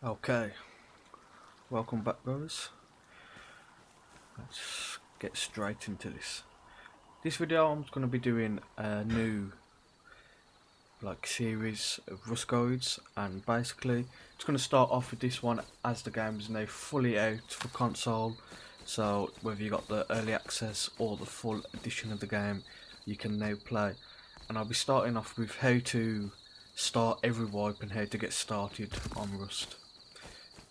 Okay, welcome back, guys. Let's get straight into this. This video, I'm going to be doing a new series of Rust guides, and basically, it's going to start off with this one as the game is now fully out for console. So whether you got the early access or the full edition of the game, you can now play. And I'll be starting off with how to start every wipe and how to get started on Rust.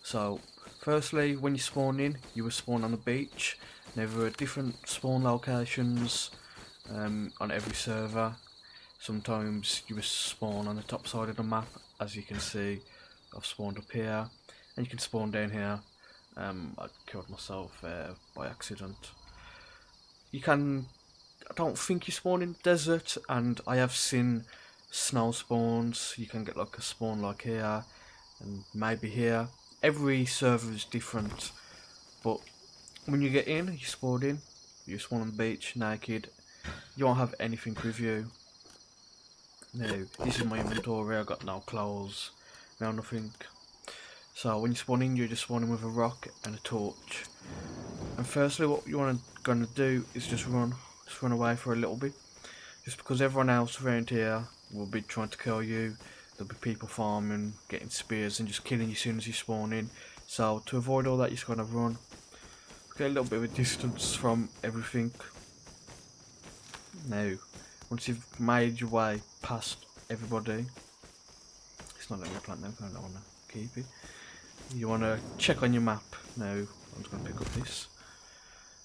So, firstly, when you spawn in, you will spawn on the beach. Now, there are different spawn locations on every server. Sometimes you will spawn on the top side of the map, as you can see. I've spawned up here, and you can spawn down here. I killed myself by accident. You can. I don't think you spawn in the desert, and I have seen snow spawns. You can get like a spawn like here, and maybe here. Every server is different, but when you get in, you spawn on the beach naked. You won't have anything with you. Now, this is my inventory. I got no clothes, no nothing. So when you spawn in, you're just spawning with a rock and a torch. And firstly, what you gonna do is just run away for a little bit, just because everyone else around here will be trying to kill you. There'll be people farming, getting spears and just killing you as soon as you spawn in. So to avoid all that, you're just gonna run, get a little bit of a distance from everything. Now, once you've made your way past everybody, it's not letting me plant now, I don't wanna keep it. You wanna check on your map. Now, I'm just gonna pick up this.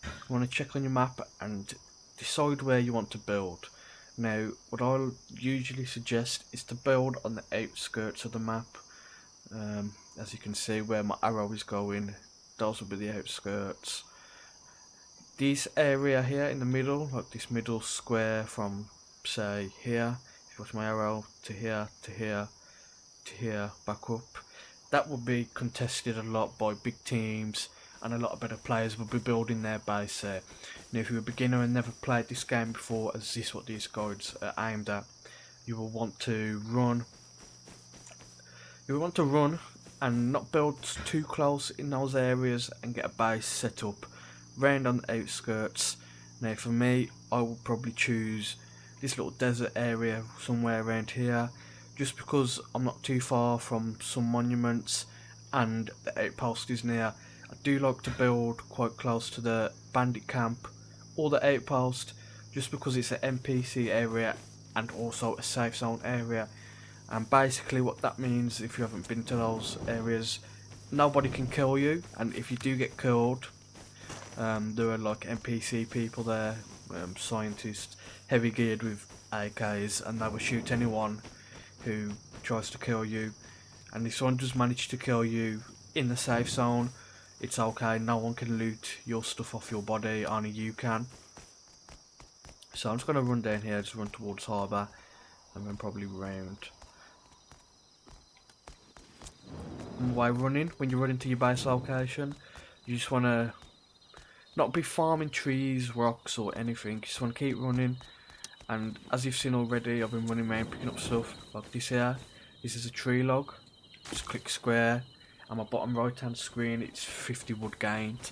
You wanna check on your map and decide where you want to build. Now, what I'll usually suggest is to build on the outskirts of the map. As you can see where my arrow is going, those will be the outskirts. This area here in the middle, like this middle square from, say, here, if you watch my arrow, to here, to here, to here, back up, that will be contested a lot by big teams, and a lot of better players will be building their base there. Now, if you're a beginner and never played this game before, as this is what these guides are aimed at, you will want to run. You will want to run and not build too close in those areas and get a base set up round on the outskirts. Now, for me, I will probably choose this little desert area somewhere around here, just because I'm not too far from some monuments and the outpost is near. I do like to build quite close to the bandit camp or the outpost, just because it's an NPC area and also a safe zone area. And basically what that means, if you haven't been to those areas, nobody can kill you, and if you do get killed, there are like NPC people there, scientists, heavy geared with AKs, and they will shoot anyone who tries to kill you. And if someone does manage to kill you in the safe zone, it's okay, no one can loot your stuff off your body, only you can. So I'm just going to run down here, just run towards harbour, and then probably round. And while running, when you run into your base location, you just want to not be farming trees, rocks or anything, you just want to keep running. And as you've seen already, I've been running around picking up stuff like this here. This is a tree log, just click square. On my bottom right hand screen, it's 50 wood gained.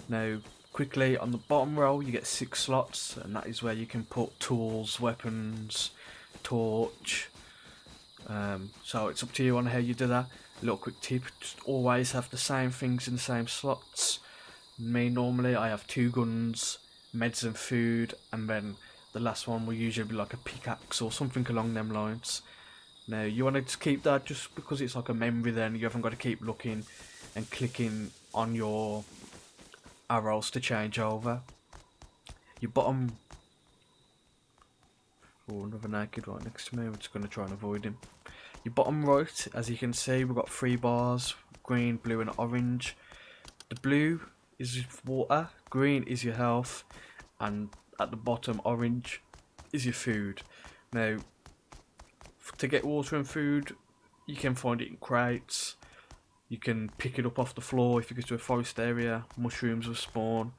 Now, quickly, on the bottom row, you get 6 slots, and that is where you can put tools, weapons, torch. So it's up to you on how you do that. A little quick tip, just always have the same things in the same slots. Me, normally, I have 2 guns, meds and food, and then the last one will usually be like a pickaxe or something along them lines. Now, you want to just keep that just because it's like a memory, then you haven't got to keep looking and clicking on your arrows to change over. Your bottom... Oh, another naked right next to me, we're just going to try and avoid him. Your bottom right, as you can see, we've got 3 bars, green, blue and orange. The blue is water, green is your health, and at the bottom, orange is your food. Now, to get water and food, you can find it in crates. You can pick it up off the floor if you go to a forest area. Mushrooms will spawn.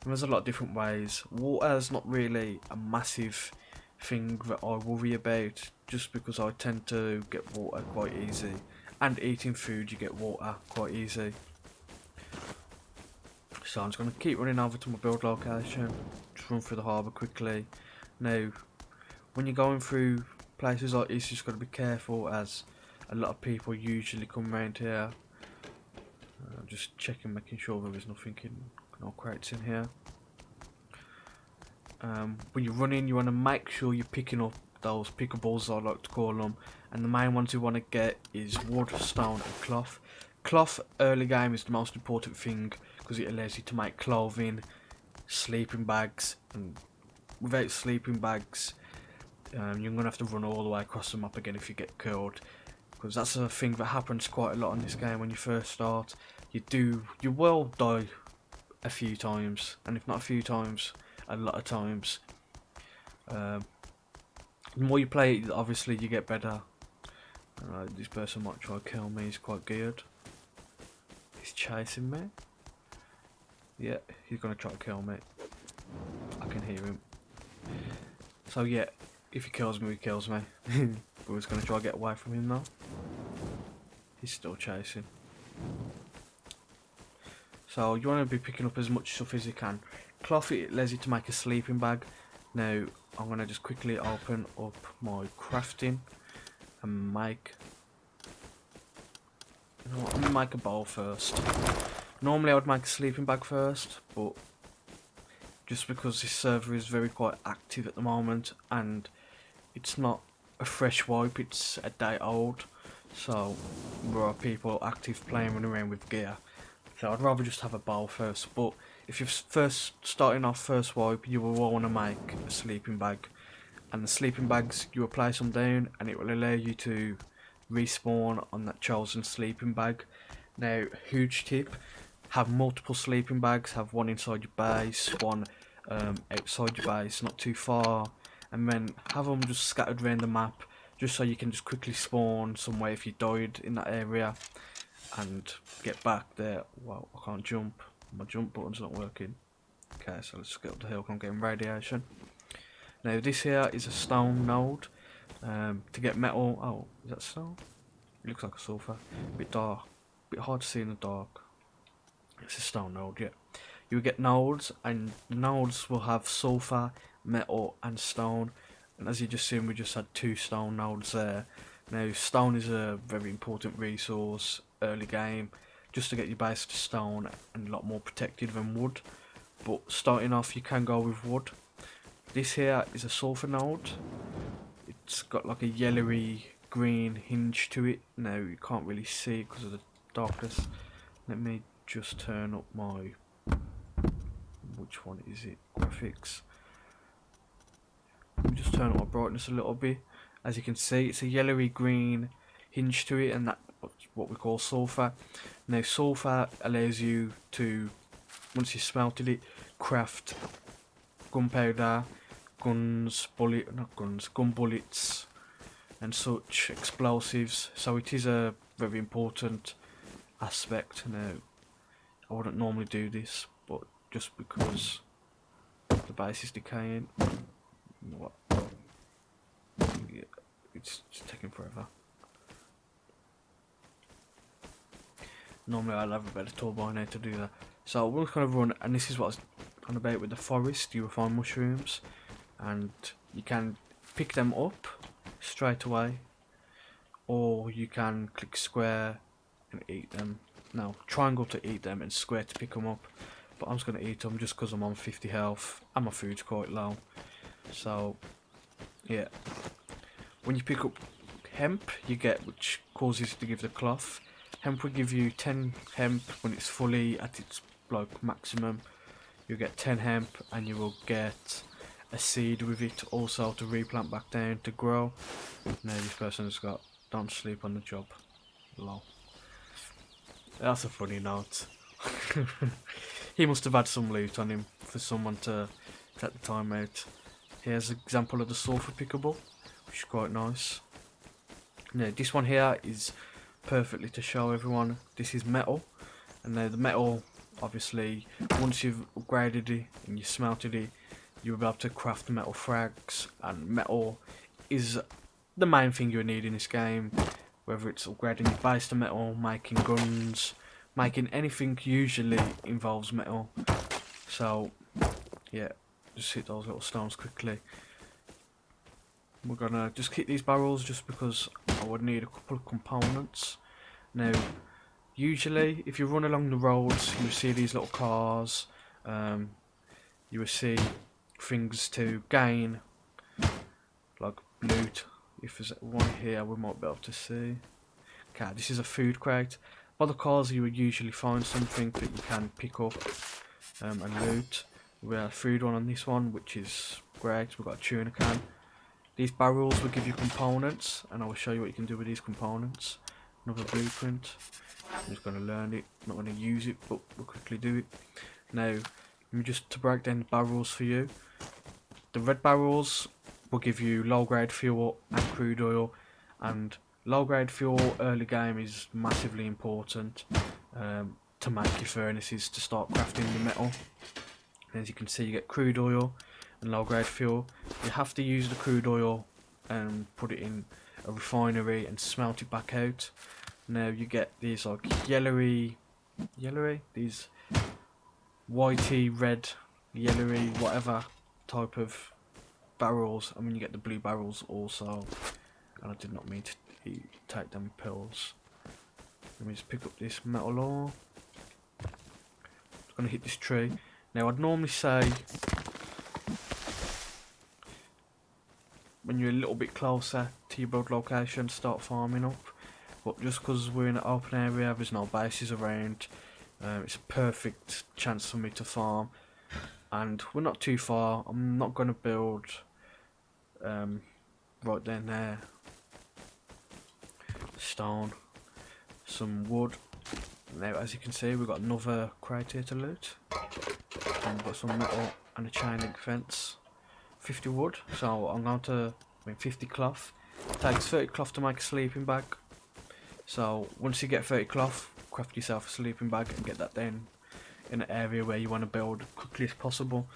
And there's a lot of different ways. Water is not really a massive thing that I worry about, just because I tend to get water quite easy and eating food you get water quite easy. So I'm just going to keep running over to my build location, just run through the harbour quickly. Now, when you're going through places like this, you just got to be careful, as a lot of people usually come around here. Just checking, making sure there is nothing no crates in here. When you're running, you want to make sure you're picking up those pickables, I like to call them, and the main ones you want to get is wood, stone and cloth. Cloth early game is the most important thing because it allows you to make clothing, sleeping bags, and without sleeping bags you're going to have to run all the way across the map again if you get killed, because that's a thing that happens quite a lot in this game. When you first start, you will die a few times, and if not a few times, a lot of times. The more you play it, obviously you get better. This person might try to kill me, he's quite geared. He's chasing me. Yeah, he's gonna try to kill me. I can hear him. So yeah, if he kills me, he kills me. We're just gonna try to get away from him now. He's still chasing. So you want to be picking up as much stuff as you can. Cloth, it allows you to make a sleeping bag. Now I'm gonna just quickly open up my crafting and make. You know what, I'm gonna make a bowl first. Normally I would make a sleeping bag first, but just because this server is quite active at the moment and it's not a fresh wipe, it's a day old, so there are people active playing, running around with gear. So I'd rather just have a bowl first. But if you're first starting off first wipe, you will want to make a sleeping bag, and the sleeping bags, you will place them down and it will allow you to respawn on that chosen sleeping bag. Now, huge tip, have multiple sleeping bags, have one inside your base, one outside your base, not too far, and then have them just scattered around the map, just so you can just quickly spawn somewhere if you died in that area and get back there. Wow, I can't jump, my jump button's not working. Okay, so let's get up the hill, I'm getting radiation. Now this here is a stone node. To get metal, oh, is that stone? It looks like a sulfur, a bit dark, a bit hard to see in the dark. It's a stone node, yeah. You get nodes, and nodes will have sulfur, metal and stone, and as you just seen, we just had 2 stone nodes there. Now stone is a very important resource early game, just to get your base to stone, and a lot more protected than wood, but starting off you can go with wood. This here is a sulfur node. It's got like a yellowy green hinge to it. Now you can't really see because of the darkness. Let me just turn up my, which one is it, graphics. Let me just turn up my brightness a little bit. As you can see, it's a yellowy green hinge to it, and that's what we call sulfur. Now sulfur allows you to, once you smelted it, craft gunpowder, gun bullets and such, explosives. So it is a very important aspect. Now I wouldn't normally do this, but just because the base is decaying, what? Yeah, it's taking forever. Normally I'll have a better tool by now to do that. So we're kind of run, and this is what I was on about with the forest. You will find mushrooms, and you can pick them up straight away, or you can click square and eat them. Now triangle to eat them and square to pick them up, but I'm just going to eat them just because I'm on 50 health and my food's quite low. So yeah, when you pick up hemp, you get, which causes to give the cloth. Hemp will give you 10 hemp when it's fully at its like maximum. You get 10 hemp, and you will get a seed with it also to replant back down to grow. Now this person's got don't sleep on the job. Lol. That's a funny note. He must have had some loot on him for someone to take the time out. Here's an example of the sulfur pickable, which is quite nice. Now this one here is perfectly to show everyone. This is metal, and now the metal, obviously once you've upgraded it and you smelted it, you'll be able to craft metal frags, and metal is the main thing you need in this game. whether it's upgrading your base to metal, making guns, making anything usually involves metal. So yeah, just hit those little stones quickly. We're gonna just keep these barrels just because I would need a couple of components. Now, usually if you run along the roads, you see these little cars, you will see things to gain, like loot. If there's one here, we might be able to see. Okay, this is a food crate. By the cars, you would usually find something that you can pick up and loot. We have a food one on this one, which is great. We've got a tuna can. These barrels will give you components, and I will show you what you can do with these components. Another blueprint. I'm just going to learn it, not going to use it, but we'll quickly do it. Now, just to break down the barrels for you. The red barrels will give you low grade fuel and crude oil, and low grade fuel early game is massively important to make your furnaces to start crafting the metal. And as you can see, you get crude oil and low grade fuel. You have to use the crude oil and put it in a refinery and smelt it back out. Now you get these like yellowy, these whitey, red, yellowy, whatever type of barrels. I mean, you get the blue barrels also, and I did not mean to take them pills. Let me just pick up this metal ore. Just gonna hit this tree. Now I'd normally say when you're a little bit closer to your build location, start farming up. But just because we're in an open area, there's no bases around, it's a perfect chance for me to farm. And we're not too far. I'm not going to build right down there. Stone, some wood. Now as you can see, we've got another crate here to loot. And we've got some metal and a chain link fence. 50 wood, so I'm going to, 50 cloth. It takes 30 cloth to make a sleeping bag. So once you get 30 cloth, craft yourself a sleeping bag and get that down in an area where you want to build as quickly as possible.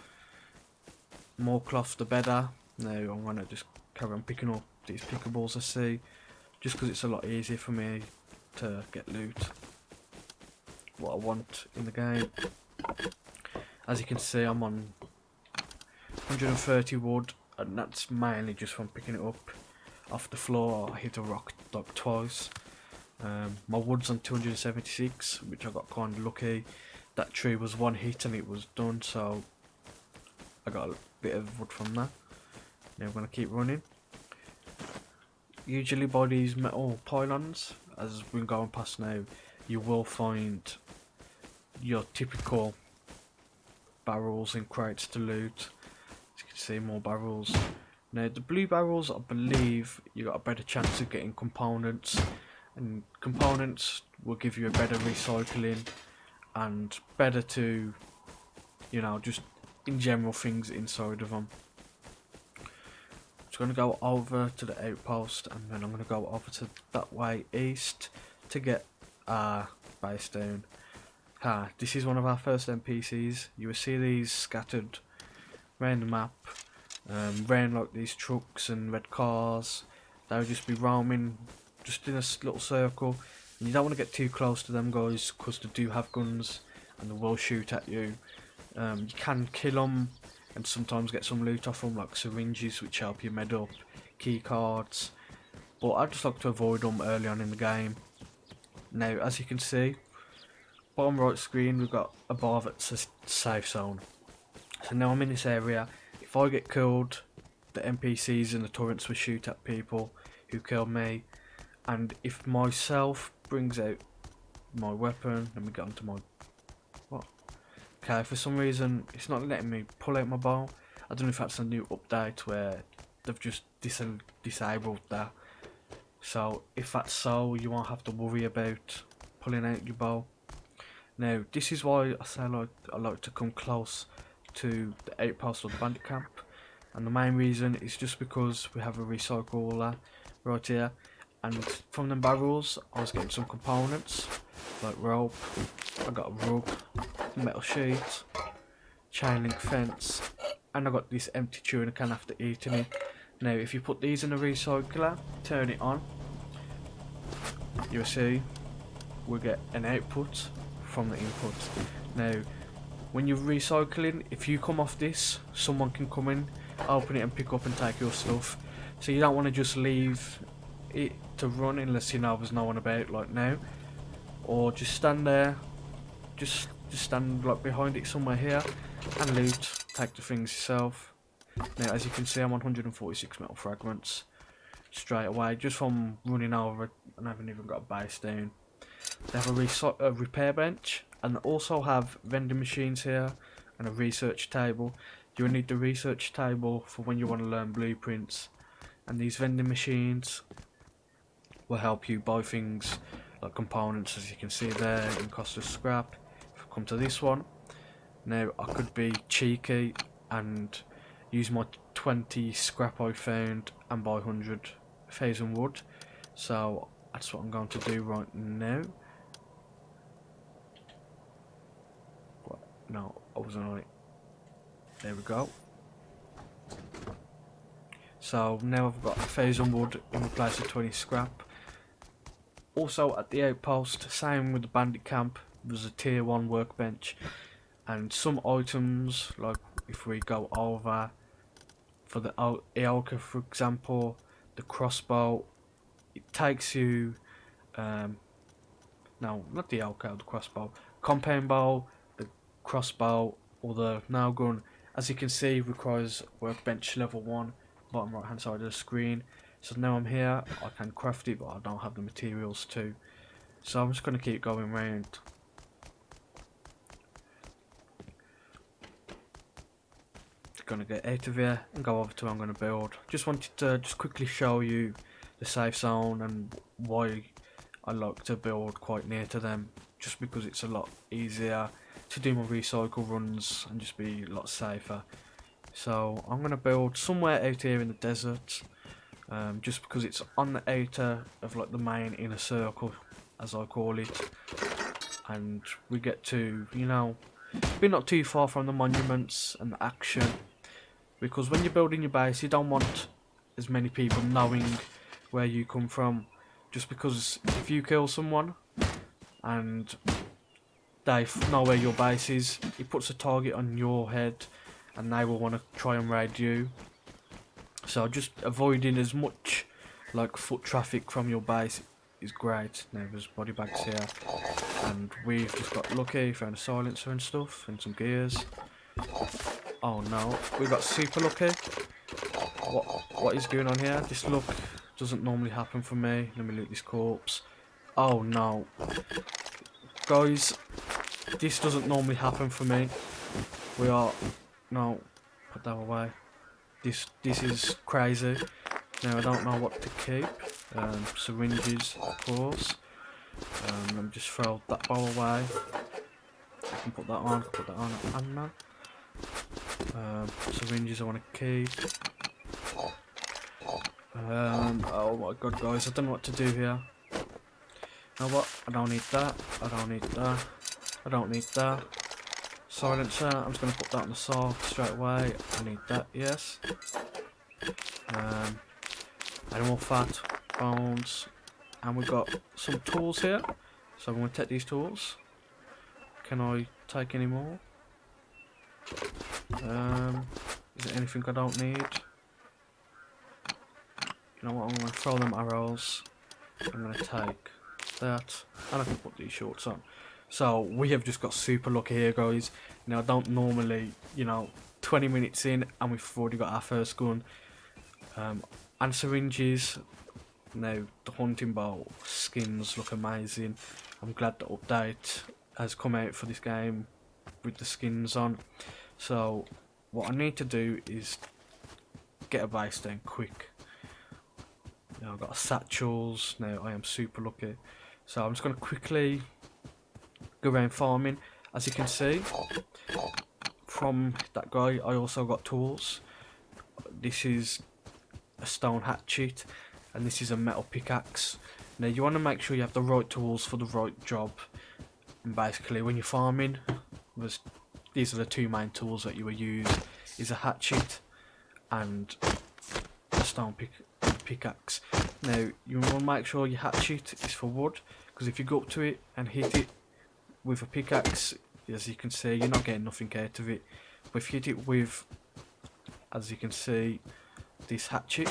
More cloth the better. Now I'm going to just carry on picking up these pickables I see, just because it's a lot easier for me to get loot, what I want in the game. As you can see, I'm on 130 wood, and that's mainly just from picking it up off the floor. I hit a rock like twice. My wood's on 276, which I got kind of lucky. That tree was one hit and it was done, so I got a bit of wood from that. Now I'm going to keep running. Usually by these metal pylons, as we're going past now, you will find your typical barrels and crates to loot. As you can see, more barrels. Now the blue barrels, I believe you got a better chance of getting components, and components will give you a better recycling and better to, you know, just in general things inside of them. Just going to go over to the outpost, and then I'm going to go over to that way east to get our base down. This is one of our first NPCs. You will see these scattered around the map, around like these trucks and red cars. They'll just be roaming just in a little circle, and you don't want to get too close to them guys because they do have guns and they will shoot at you. You can kill them and sometimes get some loot off them, like syringes which help you med up, key cards, but I just like to avoid them early on in the game. Now as you can see, bottom right screen, we've got a bar that says safe zone. So now I'm in this area. If I get killed, the NPCs and the turrets will shoot at people who killed me, and if myself brings out my weapon, let me get onto my okay, for some reason it's not letting me pull out my bow. I don't know if that's a new update where they've just disabled that. So if that's so, you won't have to worry about pulling out your bow. Now this is why I say I like to come close to the outpost or the bandit camp, and the main reason is just because we have a recycler right here, and from them barrels I was getting some components like rope, I got a rug, metal sheet, chain link fence, and I got this empty tuna can after eating it. Now if you put these in a recycler, turn it on, you'll see we get an output from the input. Now when you're recycling, if you come off this, someone can come in, open it and pick up and take your stuff. So you don't want to just leave it to run unless you know there's no one about, like now. Or just stand there, just stand like behind it somewhere here and loot, take the things yourself. Now as you can see, I'm on 146 metal fragments straight away just from running over it, and I haven't even got a base down. They have a repair bench, and they also have vending machines here and a research table. You will need the research table for when you want to learn blueprints, and these vending machines will help you buy things like components, as you can see there, in cost of scrap. If I come to this one, now I could be cheeky and use my 20 scrap I found and buy 100,000 wood. So that's what I'm going to do right now. No, I wasn't on it. There we go. So now I've got 1,000 wood in place of 20 scrap. Also at the outpost, same with the bandit camp, there's a tier 1 workbench, and some items, like if we go over for the Eolka for example, the crossbow, it takes you no, not the Eolka, the crossbow, compound bow, the crossbow, or the nail gun, as you can see, requires workbench level 1, bottom right hand side of the screen. So now I'm here, I can craft it, but I don't have the materials to. So I'm just going to keep going round. Going to get out of here and go over to what I'm going to build. Just wanted to just quickly show you the safe zone and why I like to build quite near to them, just because it's a lot easier to do my recycle runs and just be a lot safer. So I'm going to build somewhere out here in the desert, just because it's on the outer of like the main inner circle, as I call it, and we get to, you know, be not too far from the monuments and the action, because when you're building your base you don't want as many people knowing where you come from, just because if you kill someone and they know where your base is, it puts a target on your head and they will want to try and raid you. So just avoiding as much like foot traffic from your base is great. Now there's body bags here, and we've just got lucky, found a silencer and stuff and some gears. Oh no, we got super lucky. What is going on here? This luck doesn't normally happen for me. Let me loot this corpse. Oh no, guys, this doesn't normally happen for me. We are no, put that away. This is crazy. Now I don't know what to keep. Syringes, of course. Let me just throw that bowl away. I can put that on. Put that on. And now. Syringes I want to keep. Oh my god, guys, I don't know what to do here. You know what? I don't need that. I don't need that. I don't need that. Silencer, I'm just going to put that on the saw straight away. I need that, yes. Animal fat, bones, and we've got some tools here. So I'm going to take these tools. Can I take any more? Is there anything I don't need? You know what, I'm going to throw them arrows. I'm going to take that, and I can put these shorts on. So we have just got super lucky here, guys. Now I don't normally, you know, 20 minutes in and we've already got our first gun. And syringes. Now the hunting bow skins look amazing. I'm glad the update has come out for this game with the skins on. So what I need to do is get a base down quick. Now I've got satchels. Now I am super lucky. So I'm just going to quickly go around farming. As you can see from that guy, I also got tools. This is a stone hatchet and this is a metal pickaxe. Now you want to make sure you have the right tools for the right job, and basically when you're farming, these are the two main tools that you will use, is a hatchet and a stone pickaxe. Now you want to make sure your hatchet is for wood, because if you go up to it and hit it with a pickaxe, as you can see, you're not getting nothing out of it. But if you hit it with, as you can see, this hatchet,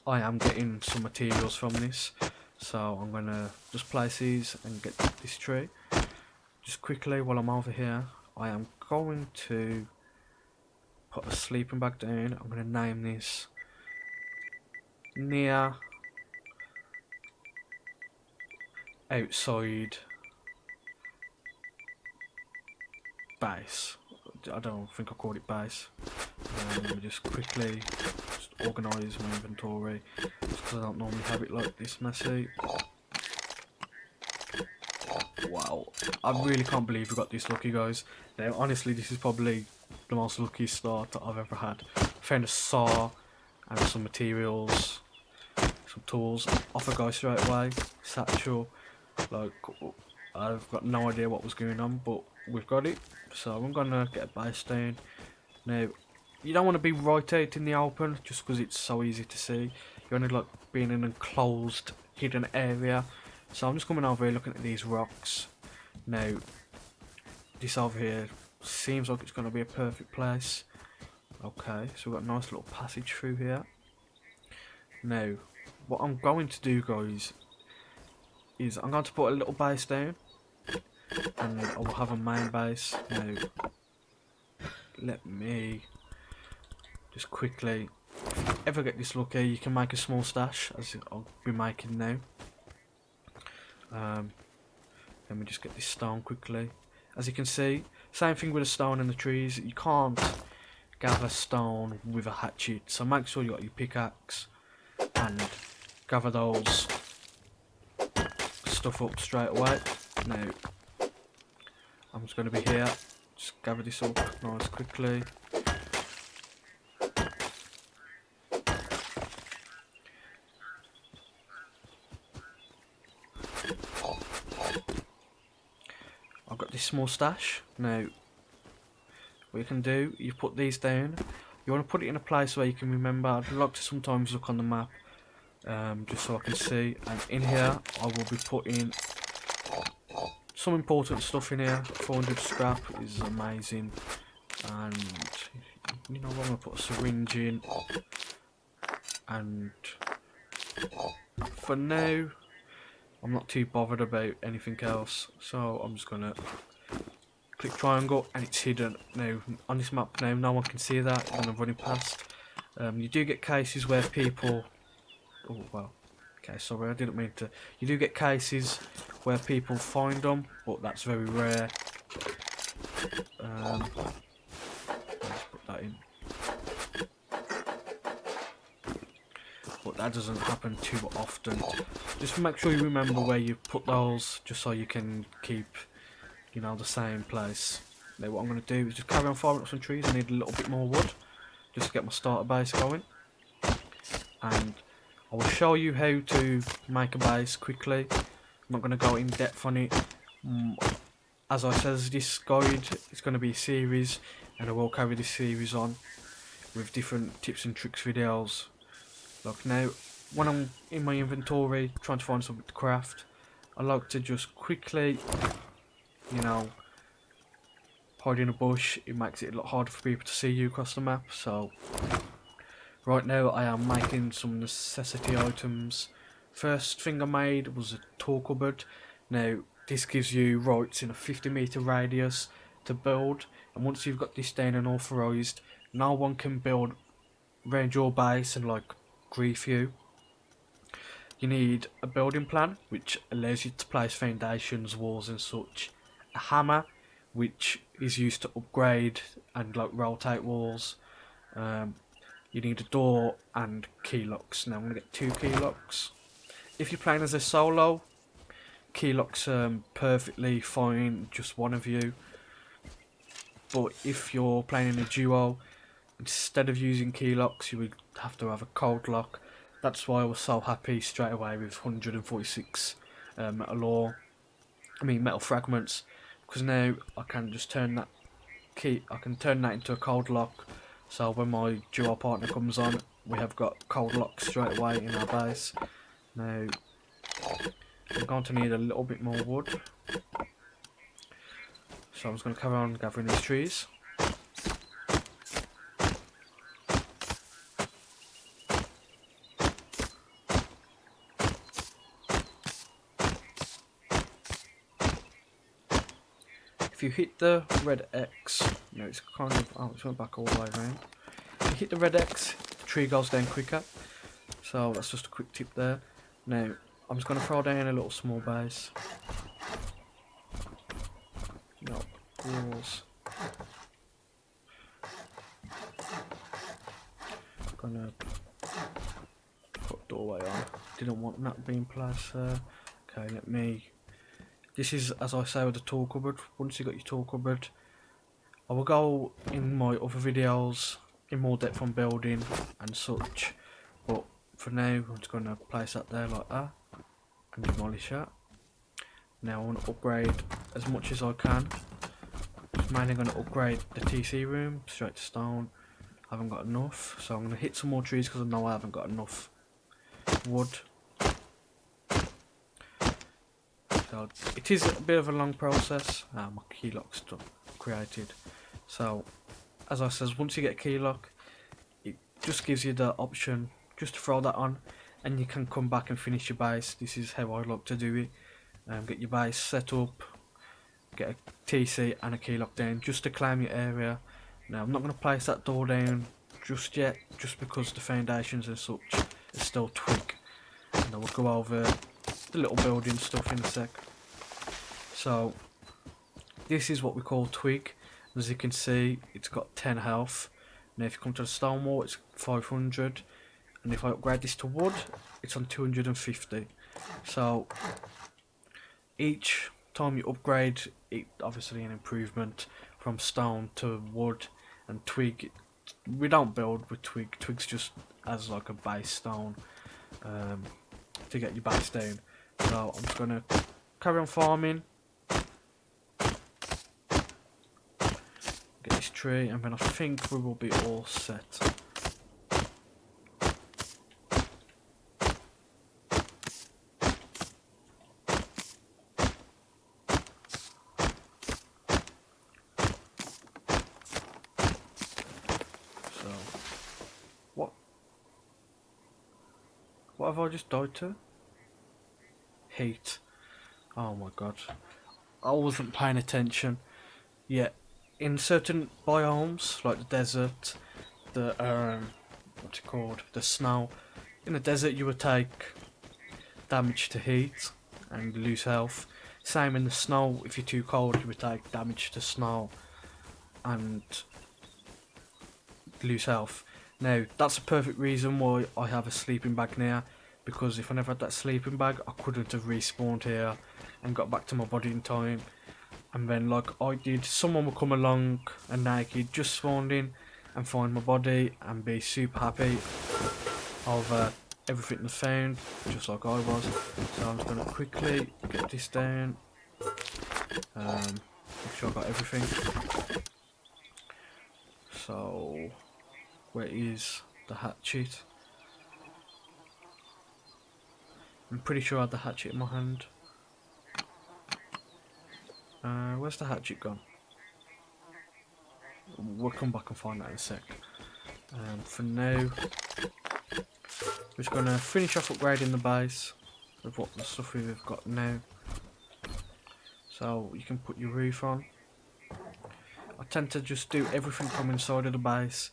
I am getting some materials from this. So I'm gonna just place these and get this tree. Just quickly while I'm over here, I am going to put a sleeping bag down. I'm gonna name this near outside base. I don't think I called it base. Let me just quickly organise my inventory, just because I don't normally have it like this messy. Wow, I really can't believe we got this lucky, guys. Now, honestly, this is probably the most lucky start that I've ever had. I found a saw and some materials, some tools. Off I go straight away. Satchel. Like, I've got no idea what was going on, but we've got it. So I'm gonna get a base down. Now, you don't want to be right out in the open just because it's so easy to see. You want to like be in an enclosed, hidden area. So I'm just coming over here looking at these rocks. Now, this over here seems like it's going to be a perfect place. Okay, so we've got a nice little passage through here. Now, what I'm going to do, guys, is I'm going to put a little base down. And I will have a main base. Now, let me just quickly, if you ever get this lucky, you can make a small stash, as I'll be making now. Let me just get this stone quickly. As you can see, same thing with the stone and the trees. You can't gather stone with a hatchet, so make sure you got your pickaxe and gather those stuff up straight away. Now, I'm just going to be here. Just gather this up nice quickly. I've got this small stash. Now, what you can do, you put these down. You want to put it in a place where you can remember. I'd like to sometimes look on the map, just so I can see. And in here, I will be putting some important stuff in here. 400 scrap is amazing. And, you know, I'm going to put a syringe in. And for now, I'm not too bothered about anything else, so I'm just gonna click triangle and it's hidden. Now on this map now no one can see that when I'm running past. You do get cases where people, oh well, okay, sorry, I didn't mean to. You do get cases where people find them, but that's very rare. Let's put that in. But that doesn't happen too often. Just make sure you remember where you put those, just so you can keep, you know, the same place. Now what I'm going to do is just carry on farming up some trees. I need a little bit more wood, just to get my starter base going. And I will show you how to make a base quickly. I'm not going to go in depth on it. As I said, this guide is going to be a series, and I will carry this series on with different tips and tricks videos. Look, now, when I'm in my inventory trying to find something to craft, I like to just quickly, you know, hide in a bush. It makes it a lot harder for people to see you across the map. So, right now I am making some necessity items. First thing I made was a tool cupboard. Now, this gives you rights in a 50-meter radius to build. And once you've got this down and authorised, no one can build around your base and, like, grief you. You need a building plan, which allows you to place foundations, walls and such. A hammer, which is used to upgrade and like rotate walls. You need a door and key locks. Now I'm going to get 2 key locks. If you're playing as a solo, key locks perfectly fine, just one of you. But if you're playing in a duo, instead of using key locks, you would have to have a code lock. That's why I was so happy straight away with 146 metal fragments, because now I can just turn that key. I can turn that into a code lock. So when my duo partner comes on, we have got cold locks straight away in our base. Now we're going to need a little bit more wood, so I'm just going to carry on gathering these trees. If you hit the red X, it's kind of, oh, it's went back all the way around. If you hit the red X, the tree goes down quicker. So that's just a quick tip there. Now, I'm just going to throw down a little small base. No, walls. Gonna put doorway on. Didn't want that being placed there. Okay, let me. This is, as I say, with the tool cupboard. Once you got your tool cupboard, I will go in my other videos in more depth on building and such. But for now, I'm just going to place that there like that and demolish that. Now I want to upgrade as much as I can. I'm mainly going to upgrade the TC room straight to stone. I haven't got enough, so I'm going to hit some more trees because I know I haven't got enough wood. So it is a bit of a long process. My key lock's created. So as I said, once you get a key lock, it just gives you the option just to throw that on, and you can come back and finish your base. This is how I like to do it. Get your base set up, get a TC and a key lock down just to claim your area. Now I'm not going to place that door down just yet, just because the foundations and such are still twig, and I will go over the little building stuff in a sec. So this is what we call twig. As you can see, it's got 10 health. Now if you come to the stone wall, it's 500, and if I upgrade this to wood, it's on 250. So each time you upgrade it, obviously an improvement from stone to wood. And twig, we don't build with twig. Twig's just as like a base stone to get your base down. So I'm just gonna carry on farming, get this tree, and then I think we will be all set. What have I just died to? Heat. Oh my god. I wasn't paying attention. Yeah, in certain biomes, like the desert, the, what's it called? The snow. In the desert you would take damage to heat and lose health. Same in the snow, if you're too cold you would take damage to snow and lose health. Now, that's a perfect reason why I have a sleeping bag now, because if I never had that sleeping bag, I couldn't have respawned here and got back to my body in time. And then, like I did, someone would come along and naked, just spawned in and find my body and be super happy of everything they found, just like I was. So I'm just going to quickly get this down, make sure I got everything. So where is the hatchet? I'm pretty sure I had the hatchet in my hand. Where's the hatchet gone? We'll come back and find that in a sec. For now, we're just going to finish off upgrading the base with what the stuff we've got now. So you can put your roof on. I tend to just do everything from inside of the base.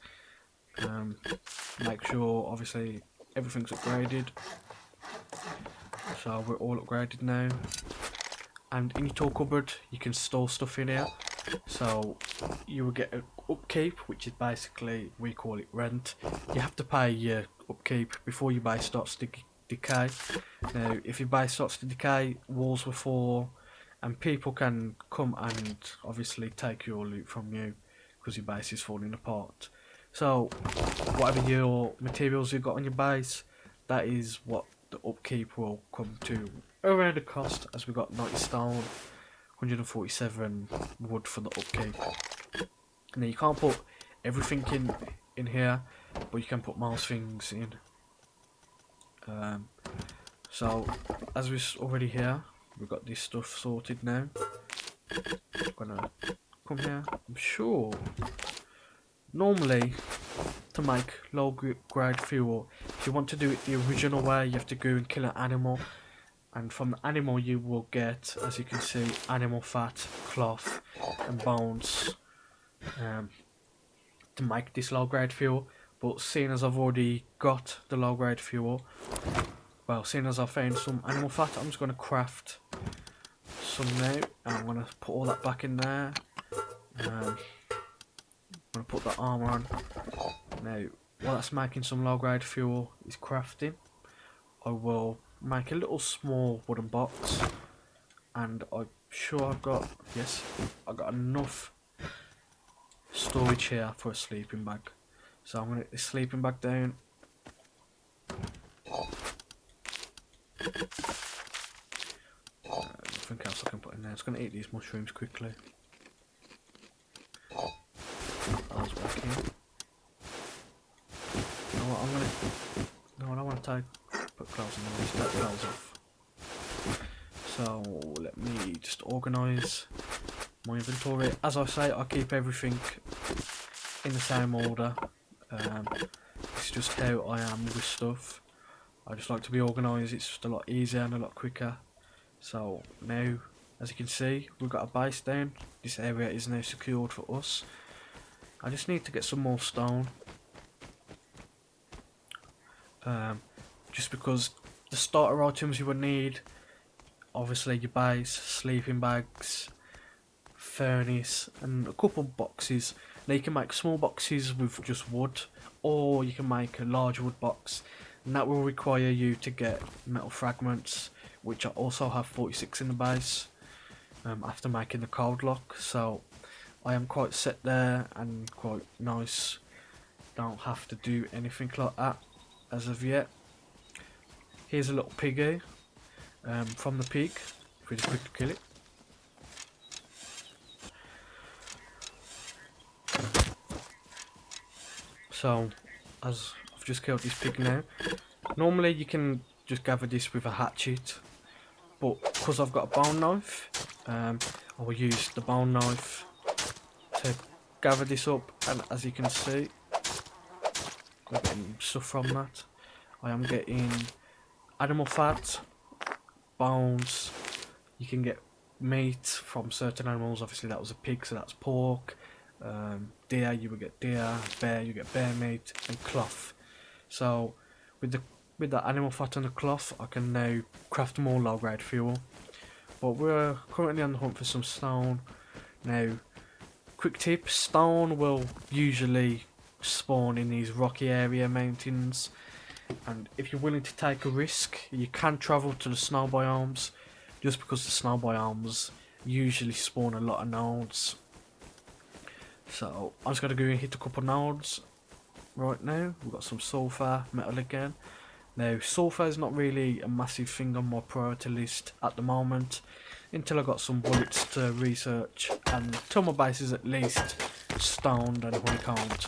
Make sure obviously everything's upgraded. So we're all upgraded now. And in your tool cupboard you can store stuff in here. So you will get an upkeep, which is basically, we call it rent. You have to pay your upkeep before your base starts to decay. Now if your base starts to decay, walls will fall and people can come and obviously take your loot from you because your base is falling apart. So whatever your materials you've got on your base, that is what the upkeep will come to around the cost, as we got 90 stone, 147 wood for the upkeep. Now you can't put everything in here, but you can put most things in. So as we're already here, we've got this stuff sorted now. I'm gonna come here. I'm sure normally to make low grade fuel, if you want to do it the original way, you have to go and kill an animal, and from the animal you will get, as you can see, animal fat, cloth and bones to make this low grade fuel. But seeing as I've already got the low grade fuel, well, seeing as I've found some animal fat, I'm just going to craft some now, and I'm going to put all that back in there. I'm going to put the armour on. Now, while that's making some low grade fuel is crafting, I will make a little small wooden box, and I'm sure I've got, yes, I've got enough storage here for a sleeping bag. So I'm going to get this sleeping bag down. Nothing else I can put in there. It's going to eat these mushrooms quickly. Those back in. You know what, I'm going to... No, I don't want to put clothes in there. Let's take clothes off. So let me just organise my inventory. As I say, I keep everything in the same order. It's just how I am with stuff. I just like to be organised. It's just a lot easier and a lot quicker. So now, as you can see, we've got a base down. This area is now secured for us. I just need to get some more stone. Just because the starter items you would need, obviously your base, sleeping bags, furnace, and a couple boxes. Now you can make small boxes with just wood, or you can make a large wood box, and that will require you to get metal fragments, which I also have 46 in the base, after making the code lock. So I am quite set there and quite nice. Don't have to do anything like that as of yet. Here's a little piggy from the pig. Pretty quick to kill it. So, as I've just killed this pig now, normally you can just gather this with a hatchet, but because I've got a bone knife, I will use the bone knife to gather this up, and as you can see, I'm getting stuff from that. I am getting animal fat, bones, you can get meat from certain animals. Obviously that was a pig, so that's pork. Deer, you would get deer. Bear, you get bear meat, and cloth. So with the animal fat and the cloth, I can now craft more low grade fuel. But we're currently on the hunt for some stone. Now, quick tip: stone will usually spawn in these rocky area mountains, and if you're willing to take a risk, you can travel to the snow biomes, just because the snow biomes usually spawn a lot of nodes. So I'm just going to go and hit a couple nodes right now. We've got some sulfur metal again. Now sulfur is not really a massive thing on my priority list at the moment, until I got some bullets to research and till my base is at least stoned and honeycombed.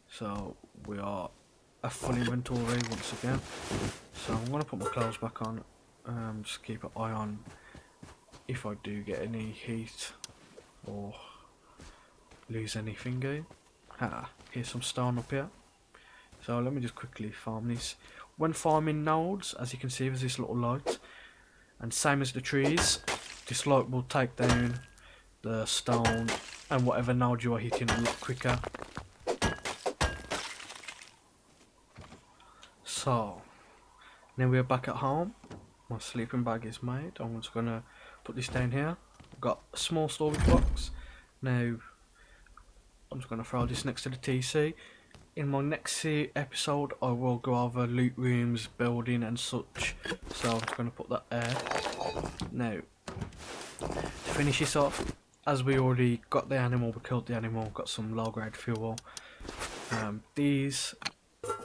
So we are a full inventory once again. So I'm going to put my clothes back on. Just keep an eye on if I do get any heat or lose anything going. Here's some stone up here. So let me just quickly farm this. When farming nodes, as you can see, there's this little light, and same as the trees, this light will take down the stone and whatever node you are hitting a lot quicker. So now we're back at home. My sleeping bag is made. I'm just gonna put this down here. I've got a small storage box. Now I'm just gonna throw this next to the TC. In my next episode, I will go over loot rooms, building and such. So I'm just gonna put that there. Now to finish this off, as we already got the animal, we killed the animal, got some low grade fuel. These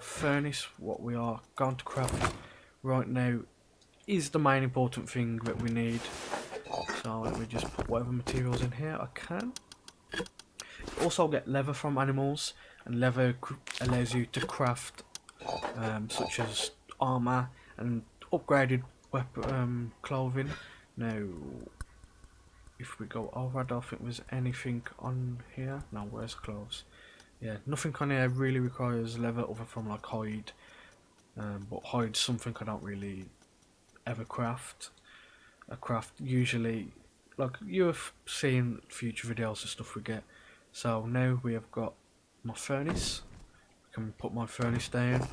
furnace, what we are going to craft right now, is the main important thing that we need. So let me just put whatever materials in here I can. Also get leather from animals, and leather allows you to craft such as armor and upgraded weapon clothing. Now if we go over, I don't think there's anything on here. No, where's clothes? Yeah, nothing on here really requires leather other from like hide, but hide's something I don't really ever craft. I craft usually, like you've seen future videos of stuff we get. So now we have got my furnace. I can put my furnace down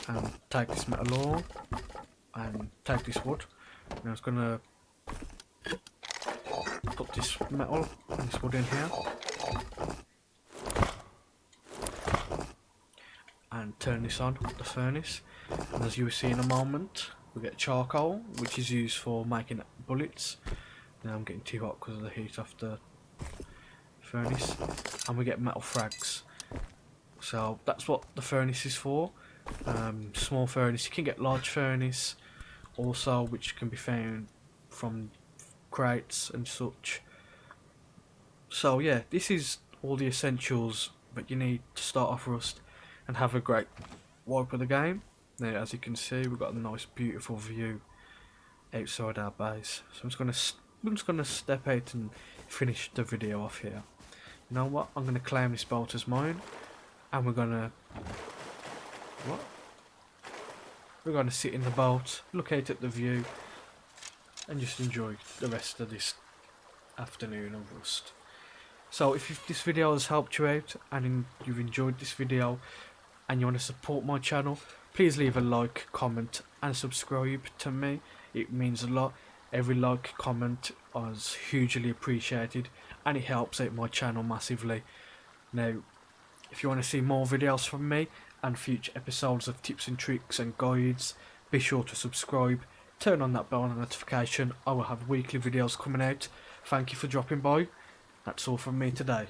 and take this metal ore and take this wood. Now it's gonna put this metal and this wood in here and turn this on, the furnace, and as you will see in a moment we get charcoal, which is used for making bullets. Now I'm getting too hot because of the heat of the furnace, and we get metal frags. So that's what the furnace is for. Small furnace, you can get large furnace also, which can be found from crates and such. So yeah, this is all the essentials that you need to start off Rust and have a great wipe of the game. Now as you can see, we've got a nice beautiful view outside our base. So I'm just gonna step out and finish the video off here. You know what? I'm gonna claim this boat as mine, and we're gonna sit in the boat, look out at the view, and just enjoy the rest of this afternoon of Rust. So if this video has helped you out and you've enjoyed this video and you want to support my channel, please leave a like, comment and subscribe to me. It means a lot. Every like, comment is hugely appreciated and it helps out my channel massively. Now if you want to see more videos from me and future episodes of tips and tricks and guides, be sure to subscribe, turn on that bell notification. I will have weekly videos coming out. Thank you for dropping by. That's all from me today.